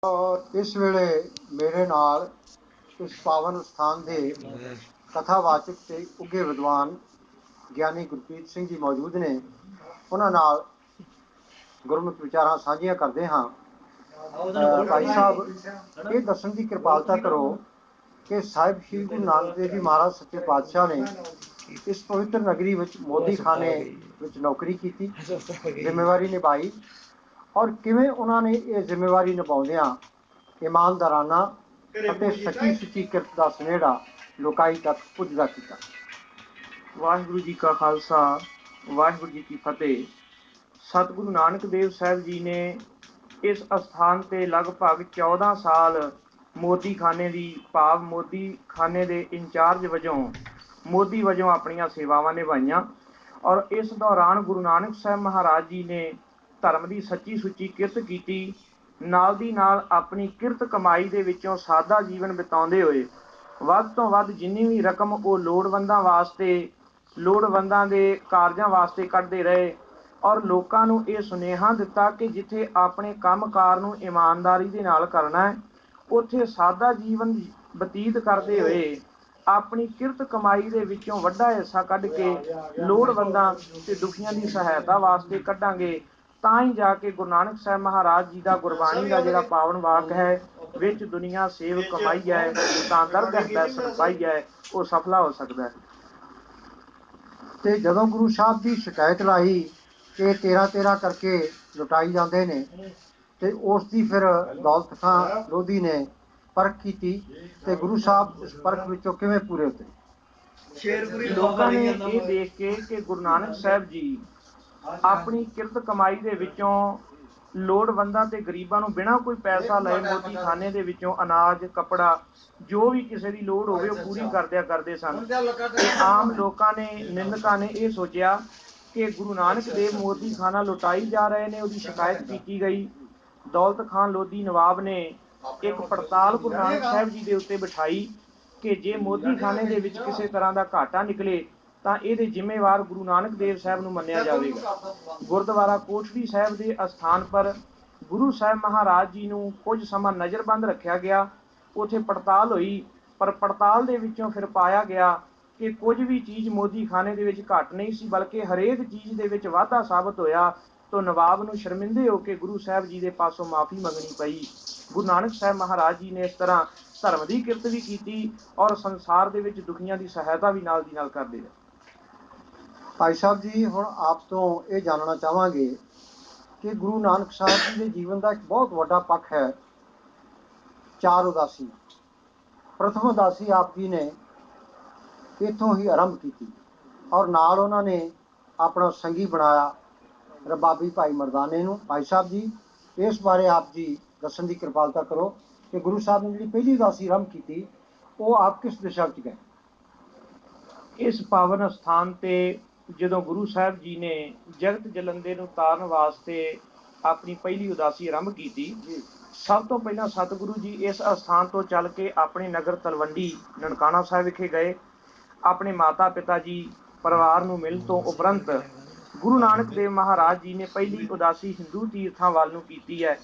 और इस वेले मेरे नाल इस पावन स्थान के कथावाचक ते उगे विद्वान ਗਿਆਨੀ ਗੁਰਪ੍ਰੀਤ ਸਿੰਘ ਜੀ ਮੌਜੂਦ ਨੇ। ਉਹਨਾਂ ਨਾਲ ਗੁਰਮਤਿ ਵਿਚਾਰਾਂ ਸਾਂਝੀਆਂ ਕਰਦੇ ਹਾਂ। ਭਾਈ ਸਾਹਿਬ ਇਹ ਦੱਸਣ ਦੀ ਕਿਰਪਾਲਤਾ ਕਰੋ ਕਿ ਸਾਹਿਬ ਸ਼੍ਰੀ ਗੁਰੂ ਨਾਨਕ ਦੇਵ ਜੀ ਮਹਾਰਾਜ ਸੱਚੇ ਪਾਤਸ਼ਾਹ ਨੇ ਇਸ ਪਵਿੱਤਰ ਨਗਰੀ ਵਿੱਚ ਮੋਦੀ ਖਾਨੇ ਵਿੱਚ ਨੌਕਰੀ ਕੀਤੀ, ਜ਼ਿੰਮੇਵਾਰੀ ਨਿਭਾਈ, ਔਰ ਕਿਵੇਂ ਉਹਨਾਂ ਨੇ ਇਹ ਜ਼ਿੰਮੇਵਾਰੀ ਨਿਭਾਉਂਦਿਆਂ ਇਮਾਨਦਾਰਾਨਾ ਅਤੇ ਸੱਚੀ ਸੁੱਚੀ ਕਿਰਤ ਦਾ ਸੁਨੇੜਾ ਲੋਕਾਈ ਤੱਕ ਪੁੱਜਦਾ ਕੀਤਾ। ਵਾਹਿਗੁਰੂ ਜੀ ਕਾ ਖਾਲਸਾ, ਵਾਹਿਗੁਰੂ ਜੀ ਕੀ ਫਤਿਹ। ਸਤਿਗੁਰੂ ਨਾਨਕ ਦੇਵ ਸਾਹਿਬ ਜੀ ਨੇ ਇਸ ਅਸਥਾਨ ਤੇ ਲਗਭਗ 14 ਸਾਲ ਮੋਦੀ ਖਾਨੇ ਦੀ ਭਾਵ ਮੋਦੀ ਖਾਨੇ ਦੇ ਇੰਚਾਰਜ ਮੋਦੀ ਵਜੋਂ ਆਪਣੀਆਂ ਸੇਵਾਵਾਂ ਨਿਭਾਈਆਂ। ਔਰ ਇਸ ਦੌਰਾਨ ਗੁਰੂ ਨਾਨਕ ਸਾਹਿਬ ਮਹਾਰਾਜ ਜੀ ਨੇ ਧਰਮ ਦੀ ਸੱਚੀ ਸੁੱਚੀ ਕਿਰਤ ਕੀਤੀ। ਨਾਲ ਦੀ ਨਾਲ ਆਪਣੀ ਕਿਰਤ ਕਮਾਈ ਦੇ ਵਿੱਚੋਂ ਸਾਦਾ ਜੀਵਨ ਬਿਤਾਉਂਦੇ ਹੋਏ ਵੱਧ ਤੋਂ ਵੱਧ ਜਿੰਨੀ ਵੀ ਰਕਮ ਉਹ ਲੋੜਵੰਦਾਂ ਦੇ ਕਾਰਜਾਂ ਵਾਸਤੇ ਕੱਢਦੇ ਰਹੇ। ਔਰ ਲੋਕਾਂ ਨੂੰ ਇਹ ਸੁਨੇਹਾ ਦਿੱਤਾ ਕਿ ਜਿੱਥੇ ਆਪਣੇ ਕੰਮਕਾਰ ਨੂੰ ਇਮਾਨਦਾਰੀ ਦੇ ਨਾਲ ਕਰਨਾ ਹੈ, ਉੱਥੇ ਸਾਦਾ ਜੀਵਨ ਬਤੀਤ ਕਰਦੇ ਹੋਏ ਆਪਣੀ ਕਿਰਤ ਕਮਾਈ ਦੇ ਵਿੱਚੋਂ ਵੱਡਾ ਹਿੱਸਾ ਕੱਢ ਕੇ ਲੋੜਵੰਦਾਂ ਤੇ ਦੁਖੀਆਂ ਦੀ ਸਹਾਇਤਾ ਵਾਸਤੇ ਕੱਢਾਂਗੇ, ਤਾਂ ਹੀ ਜਾ ਕੇ ਗੁਰੂ ਨਾਨਕ ਸਾਹਿਬ ਮਹਾਰਾਜ ਜੀ ਦਾ ਗੁਰਬਾਣੀ ਦਾ ਜਿਹੜਾ ਪਾਵਨ ਵਾਕ ਹੈ, ਵਿੱਚ ਦੁਨੀਆ ਸੇਵ ਕਮਾਈ ਹੈ ਤਾਂ ਦਰਗਾਹ ਦਰਸ਼ਨ ਪਾਈ ਹੈ, ਉਹ ਸਫਲਾ ਹੋ ਸਕਦਾ ਹੈ। ਤੇ ਜਦੋਂ ਗੁਰੂ ਸਾਹਿਬ ਦੀ ਸ਼ਿਕਾਇਤ ਲਾਈ ਕਿ 13 ਕਰਕੇ ਲੁਟਾਈ ਜਾਂਦੇ ਨੇ, ਤੇ ਉਸ ਦੀ ਫਿਰ ਦੌਲਤ ਖਾਂ ਲੋਧੀ ਨੇ ਪਰਖ ਕੀਤੀ ਤੇ ਗੁਰੂ ਸਾਹਿਬ ਇਸ ਪਰਖ ਵਿੱਚੋਂ ਕਿਵੇਂ ਪੂਰੇ ਉਤਰੇ। ਲੋਕਾਂ ਨੇ ਇਹ ਦੇਖ ਕੇ ਕਿ ਗੁਰੂ ਨਾਨਕ ਸਾਹਿਬ ਜੀ ਆਪਣੀ ਕਿਰਤ ਕਮਾਈ ਦੇ ਵਿੱਚੋਂ ਲੋੜਵੰਦਾਂ ਤੇ ਗਰੀਬਾਂ ਨੂੰ ਬਿਨਾਂ ਕੋਈ ਪੈਸਾ ਲਏ ਮੋਦੀ ਖਾਨੇ ਦੇ ਵਿੱਚੋਂ ਅਨਾਜ, ਕੱਪੜਾ, ਜੋ ਵੀ ਕਿਸੇ ਦੀ ਲੋੜ ਹੋਵੇ ਉਹ ਪੂਰੀ ਕਰਦੇ ਸਨ। ਆਮ ਲੋਕਾਂ ਨੇ, ਨਿੰਦਕਾਂ ਨੇ ਇਹ ਸੋਚਿਆ ਕਿ ਗੁਰੂ ਨਾਨਕ ਦੇਵ ਮੋਦੀ ਖਾਨਾ ਲੁਟਾਈ ਜਾ ਰਹੇ ਨੇ। ਉਹਦੀ ਸ਼ਿਕਾਇਤ ਕੀਤੀ ਗਈ। ਦੌਲਤ ਖਾਨ ਲੋਧੀ ਨਵਾਬ ਨੇ ਇੱਕ ਪੜਤਾਲ ਗੁਰੂ ਨਾਨਕ ਸਾਹਿਬ ਜੀ ਦੇ ਉੱਤੇ ਬਿਠਾਈ ਕਿ ਜੇ ਮੋਦੀ ਖਾਨੇ ਦੇ ਵਿੱਚ ਕਿਸੇ ਤਰ੍ਹਾਂ ਦਾ ਘਾਟਾ ਨਿਕਲੇ ਤਾਂ ਇਹਦੇ ਜ਼ਿੰਮੇਵਾਰ ਗੁਰੂ ਨਾਨਕ ਦੇਵ ਸਾਹਿਬ ਨੂੰ ਮੰਨਿਆ ਜਾਵੇਗਾ। ਗੁਰਦੁਆਰਾ ਕੋਟਲੀ ਸਾਹਿਬ ਦੇ ਅਸਥਾਨ ਪਰ ਗੁਰੂ ਸਾਹਿਬ ਮਹਾਰਾਜ ਜੀ ਨੂੰ ਕੁਝ ਸਮਾਂ ਨਜ਼ਰਬੰਦ ਰੱਖਿਆ ਗਿਆ। ਉੱਥੇ ਪੜਤਾਲ ਹੋਈ, ਪਰ ਪੜਤਾਲ ਦੇ ਵਿੱਚੋਂ ਫਿਰ ਪਾਇਆ ਗਿਆ ਕਿ ਕੁਝ ਵੀ ਚੀਜ਼ ਮੋਦੀ ਖਾਨੇ ਦੇ ਵਿੱਚ ਘੱਟ ਨਹੀਂ ਸੀ, ਬਲਕਿ ਹਰੇਕ ਚੀਜ਼ ਦੇ ਵਿੱਚ ਵਾਧਾ ਸਾਬਤ ਹੋਇਆ। ਤਾਂ ਨਵਾਬ ਨੂੰ ਸ਼ਰਮਿੰਦੇ ਹੋ ਕੇ ਗੁਰੂ ਸਾਹਿਬ ਜੀ ਦੇ ਪਾਸੋਂ ਮਾਫੀ ਮੰਗਣੀ ਪਈ। ਗੁਰੂ ਨਾਨਕ ਸਾਹਿਬ ਮਹਾਰਾਜ ਜੀ ਨੇ ਇਸ ਤਰ੍ਹਾਂ ਧਰਮ ਦੀ ਕਿਰਤ ਵੀ ਕੀਤੀ ਔਰ ਸੰਸਾਰ ਦੇ ਵਿੱਚ ਦੁਖੀਆਂ ਦੀ ਸਹਾਇਤਾ ਵੀ ਨਾਲ ਦੀ ਨਾਲ ਕਰਦੇ ਰਹੇ। ਭਾਈ ਸਾਹਿਬ ਜੀ, ਹੁਣ ਆਪ ਤੋਂ ਇਹ ਜਾਣਨਾ ਚਾਹਾਂਗੇ ਕਿ ਗੁਰੂ ਨਾਨਕ ਸਾਹਿਬ ਜੀ ਦੇ ਜੀਵਨ ਦਾ ਇੱਕ ਬਹੁਤ ਵੱਡਾ ਪੱਖ ਹੈ 4 ਉਦਾਸੀਆਂ। ਪ੍ਰਥਮ ਉਦਾਸੀ ਆਪ ਜੀ ਨੇ ਇੱਥੋਂ ਹੀ ਆਰੰਭ ਕੀਤੀ ਔਰ ਨਾਲ ਉਹਨਾਂ ਨੇ ਆਪਣਾ ਸੰਗੀ ਬਣਾਇਆ ਰਬਾਬੀ ਭਾਈ ਮਰਦਾਨੇ ਨੂੰ। ਭਾਈ ਸਾਹਿਬ ਜੀ, ਇਸ ਬਾਰੇ ਆਪ ਜੀ ਦੱਸਣ ਦੀ ਕਿਰਪਾਲਤਾ ਕਰੋ ਕਿ ਗੁਰੂ ਸਾਹਿਬ ਨੇ ਜਿਹੜੀ ਪਹਿਲੀ ਉਦਾਸੀ ਆਰੰਭ ਕੀਤੀ ਉਹ ਆਪ ਕਿਸ ਦਿਸ਼ਾ ਵਿੱਚ ਗਏ। ਇਸ ਪਾਵਨ ਸਥਾਨ ਤੇ ਜਦੋਂ ਗੁਰੂ ਸਾਹਿਬ ਜੀ ਨੇ ਜਗਤ ਜਲੰਦੇ ਨੂੰ ਤਾਰਨ ਵਾਸਤੇ ਆਪਣੀ ਪਹਿਲੀ ਉਦਾਸੀ ਆਰੰਭ ਕੀਤੀ, ਸਭ ਤੋਂ ਪਹਿਲਾਂ ਸਤਿਗੁਰੂ ਜੀ ਇਸ ਅਸਥਾਨ ਤੋਂ ਚੱਲ ਕੇ ਆਪਣੇ ਨਗਰ ਤਲਵੰਡੀ ਨਨਕਾਣਾ ਸਾਹਿਬ ਵਿਖੇ ਗਏ। ਆਪਣੇ ਮਾਤਾ ਪਿਤਾ ਜੀ ਪਰਿਵਾਰ ਨੂੰ ਮਿਲਣ ਤੋਂ ਉਪਰੰਤ ਗੁਰੂ ਨਾਨਕ ਦੇਵ ਮਹਾਰਾਜ ਜੀ ਨੇ ਪਹਿਲੀ ਉਦਾਸੀ ਹਿੰਦੂ ਤੀਰਥਾਂ ਵੱਲ ਨੂੰ ਕੀਤੀ ਹੈ।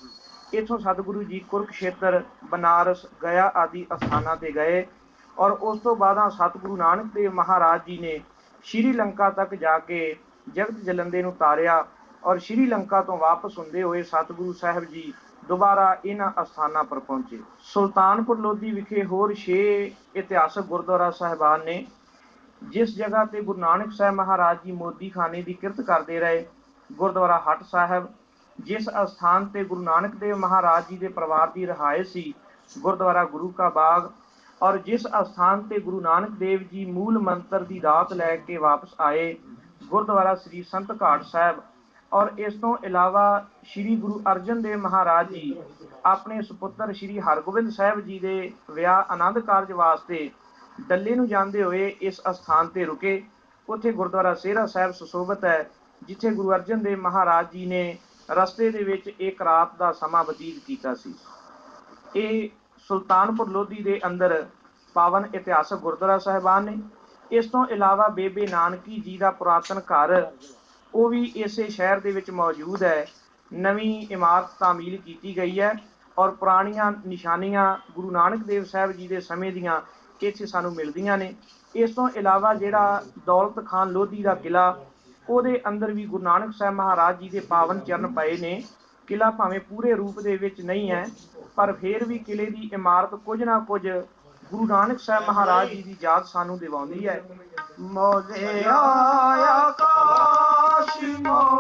ਇੱਥੋਂ ਸਤਿਗੁਰੂ ਜੀ ਕੁਰੂਕਸ਼ੇਤਰ, ਬਨਾਰਸ, ਗਿਆ ਆਦਿ ਅਸਥਾਨਾਂ ਤੇ ਗਏ ਔਰ ਉਸ ਤੋਂ ਬਾਅਦ ਸਤਿਗੁਰੂ ਨਾਨਕ ਦੇਵ ਮਹਾਰਾਜ ਜੀ ਨੇ ਸ਼੍ਰੀ ਲੰਕਾ ਤੱਕ ਜਾ ਕੇ ਜਗਤ ਜਲੰਦੇ ਨੂੰ ਤਾਰਿਆ ਔਰ ਸ਼੍ਰੀ ਲੰਕਾ ਤੋਂ ਵਾਪਸ ਹੁੰਦੇ ਹੋਏ ਸਤਿਗੁਰੂ ਸਾਹਿਬ ਜੀ ਦੁਬਾਰਾ ਇਹਨਾਂ ਅਸਥਾਨਾਂ ਪਰ ਪਹੁੰਚੇ। ਸੁਲਤਾਨਪੁਰ ਲੋਧੀ ਵਿਖੇ ਹੋਰ 6 ਇਤਿਹਾਸਕ ਗੁਰਦੁਆਰਾ ਸਾਹਿਬਾਨ ਨੇ। ਜਿਸ ਜਗ੍ਹਾ ਤੇ ਗੁਰੂ ਨਾਨਕ ਸਾਹਿਬ ਮਹਾਰਾਜ ਜੀ ਮੋਦੀ ਖਾਨੇ ਦੀ ਕਿਰਤ ਕਰਦੇ ਰਹੇ, ਗੁਰਦੁਆਰਾ ਹਟ ਸਾਹਿਬ। ਜਿਸ ਅਸਥਾਨ ਤੇ ਗੁਰੂ ਨਾਨਕ ਦੇਵ ਮਹਾਰਾਜ ਜੀ ਦੇ ਪਰਿਵਾਰ ਦੀ ਰਿਹਾਇਸ਼ ਸੀ, ਗੁਰਦੁਆਰਾ ਗੁਰੂ ਕਾ ਬਾਗ। ਔਰ ਜਿਸ ਅਸਥਾਨ ਤੇ ਗੁਰੂ ਨਾਨਕ ਦੇਵ ਜੀ ਮੂਲ ਮੰਤਰ ਦੀ ਦਾਤ ਲੈ ਕੇ ਵਾਪਸ ਆਏ, ਗੁਰਦੁਆਰਾ ਸ੍ਰੀ ਸੰਤ ਘਾਟ ਸਾਹਿਬ। ਔਰ ਇਸ ਤੋਂ ਇਲਾਵਾ ਸ਼੍ਰੀ ਗੁਰੂ ਅਰਜਨ ਦੇਵ ਮਹਾਰਾਜ ਜੀ ਆਪਣੇ ਸੁਪੁੱਤਰ ਸ਼੍ਰੀ ਹਰਗੋਬਿੰਦ ਸਾਹਿਬ ਜੀ ਦੇ ਵਿਆਹ ਆਨੰਦ ਕਾਰਜ ਵਾਸਤੇ ਡੱਲੇ ਨੂੰ ਜਾਂਦੇ ਹੋਏ ਇਸ ਅਸਥਾਨ ਤੇ ਰੁਕੇ। ਉੱਥੇ ਗੁਰਦੁਆਰਾ ਸੇਹਰਾ ਸਾਹਿਬ ਸੁਸ਼ੋਭਿਤ ਹੈ, ਜਿੱਥੇ ਗੁਰੂ ਅਰਜਨ ਦੇਵ ਮਹਾਰਾਜ ਜੀ ਨੇ ਰਸਤੇ ਦੇ ਵਿੱਚ ਇੱਕ ਰਾਤ ਦਾ ਸਮਾਂ ਬਤੀਤ ਕੀਤਾ ਸੀ। ਇਹ ਸੁਲਤਾਨਪੁਰ ਲੋਧੀ ਦੇ ਅੰਦਰ ਪਾਵਨ ਇਤਿਹਾਸਕ ਗੁਰਦੁਆਰਾ ਸਾਹਿਬਾਨ ਨੇ। ਇਸ ਤੋਂ ਇਲਾਵਾ ਬੇਬੇ ਨਾਨਕੀ ਜੀ ਦਾ ਪੁਰਾਤਨ ਘਰ ਉਹ ਵੀ ਇਸੇ ਸ਼ਹਿਰ ਦੇ ਵਿੱਚ ਮੌਜੂਦ ਹੈ। ਨਵੀਂ ਇਮਾਰਤ ਤਾਮੀਲ ਕੀਤੀ ਗਈ ਹੈ ਔਰ ਪੁਰਾਣੀਆਂ ਨਿਸ਼ਾਨੀਆਂ ਗੁਰੂ ਨਾਨਕ ਦੇਵ ਸਾਹਿਬ ਜੀ ਦੇ ਸਮੇਂ ਦੀਆਂ ਇੱਥੇ ਸਾਨੂੰ ਮਿਲਦੀਆਂ ਨੇ। ਇਸ ਤੋਂ ਇਲਾਵਾ ਜਿਹੜਾ ਦੌਲਤ ਖਾਨ ਲੋਧੀ ਦਾ ਕਿਲਾ, ਉਹਦੇ ਅੰਦਰ ਵੀ ਗੁਰੂ ਨਾਨਕ ਸਾਹਿਬ ਮਹਾਰਾਜ ਜੀ ਦੇ ਪਾਵਨ ਚਰਨ ਪਏ ਨੇ। ਕਿਲਾ ਭਾਵੇਂ ਪੂਰੇ ਰੂਪ ਦੇ ਵਿੱਚ ਨਹੀਂ ਹੈ, ਪਰ ਫਿਰ ਵੀ ਕਿਲੇ ਦੀ ਇਮਾਰਤ ਕੁਝ ਨਾ ਕੁਝ ਗੁਰੂ ਨਾਨਕ ਸਾਹਿਬ ਮਹਾਰਾਜ ਜੀ ਦੀ ਯਾਦ ਸਾਨੂੰ ਦਿਵਾਉਂਦੀ ਹੈ। ਮੋਲੇ ਆਇਆ ਕਾਸ਼